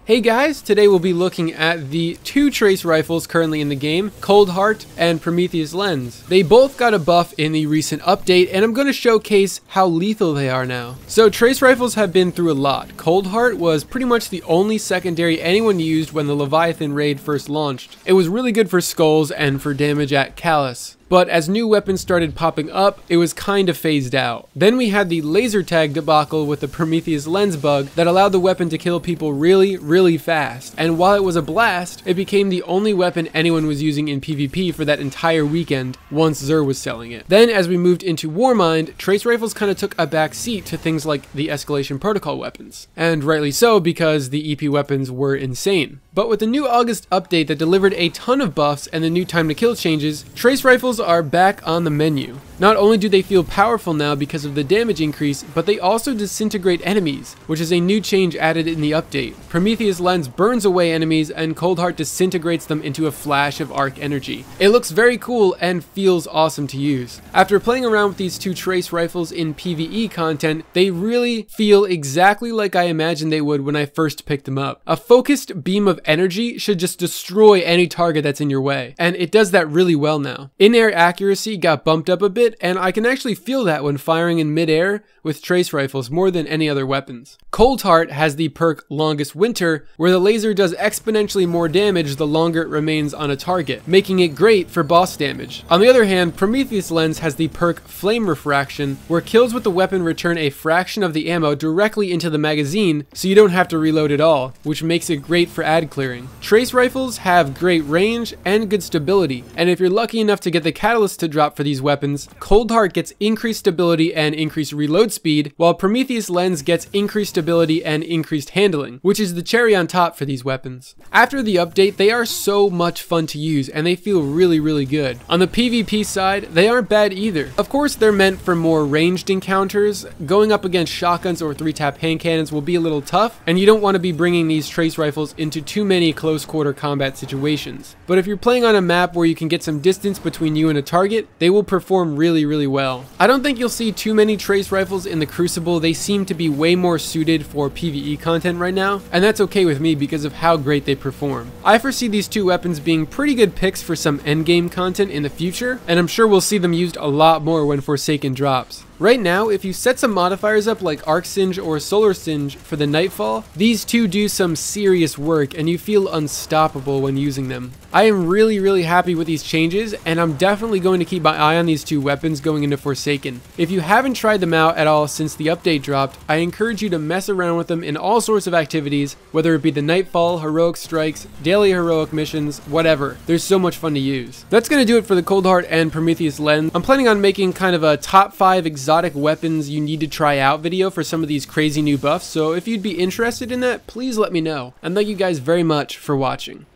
Hey guys, today we'll be looking at the two trace rifles currently in the game, Coldheart and Prometheus Lens. They both got a buff in the recent update, and I'm going to showcase how lethal they are now. So trace rifles have been through a lot. Coldheart was pretty much the only secondary anyone used when the Leviathan raid first launched. It was really good for skulls and for damage at Callus. But as new weapons started popping up, it was kind of phased out. Then we had the laser tag debacle with the Prometheus Lens bug that allowed the weapon to kill people really fast. And while it was a blast, it became the only weapon anyone was using in PvP for that entire weekend once Xur was selling it. Then as we moved into warmind, trace rifles kind of took a back seat to things like the escalation protocol weapons. And rightly so, because the EP weapons were insane. But with the new August update that delivered a ton of buffs and the new time to kill changes, trace rifles are back on the menu. Not only do they feel powerful now because of the damage increase, but they also disintegrate enemies, which is a new change added in the update. Prometheus Lens burns away enemies and Coldheart disintegrates them into a flash of arc energy. It looks very cool and feels awesome to use. After playing around with these two trace rifles in PvE content, they really feel exactly like I imagined they would when I first picked them up. A focused beam of energy should just destroy any target that's in your way, and it does that really well now. In-air accuracy got bumped up a bit, and I can actually feel that when firing in mid-air with trace rifles more than any other weapons. Coldheart has the perk Longest Winter, where the laser does exponentially more damage the longer it remains on a target, making it great for boss damage. On the other hand, Prometheus Lens has the perk Flame Refraction, where kills with the weapon return a fraction of the ammo directly into the magazine, so you don't have to reload at all, which makes it great for ad clearing. Trace rifles have great range and good stability, and if you're lucky enough to get the catalyst to drop for these weapons, Coldheart gets increased stability and increased reload speed, while Prometheus Lens gets increased stability and increased handling, which is the cherry on top for these weapons. After the update, they are so much fun to use and they feel really good. On the PvP side, they aren't bad either. Of course, they're meant for more ranged encounters. Going up against shotguns or 3-tap hand cannons will be a little tough, and you don't want to be bringing these trace rifles into too many close quarter combat situations. But if you're playing on a map where you can get some distance between you and a target, they will perform really well. I don't think you'll see too many trace rifles in the Crucible. They seem to be way more suited for PvE content right now, and that's okay with me because of how great they perform. I foresee these two weapons being pretty good picks for some endgame content in the future, and I'm sure we'll see them used a lot more when Forsaken drops. Right now, if you set some modifiers up like Arc Singe or Solar Singe for the Nightfall, these two do some serious work and you feel unstoppable when using them. I am really happy with these changes, and I'm definitely going to keep my eye on these two weapons going into Forsaken. If you haven't tried them out at all since the update dropped, I encourage you to mess around with them in all sorts of activities, whether it be the Nightfall, Heroic Strikes, Daily Heroic Missions, whatever. There's so much fun to use. That's going to do it for the Coldheart and Prometheus Lens. I'm planning on making kind of a top 5 exotic weapons you need to try out video for some of these crazy new buffs, so if you'd be interested in that, please let me know. And thank you guys very much for watching.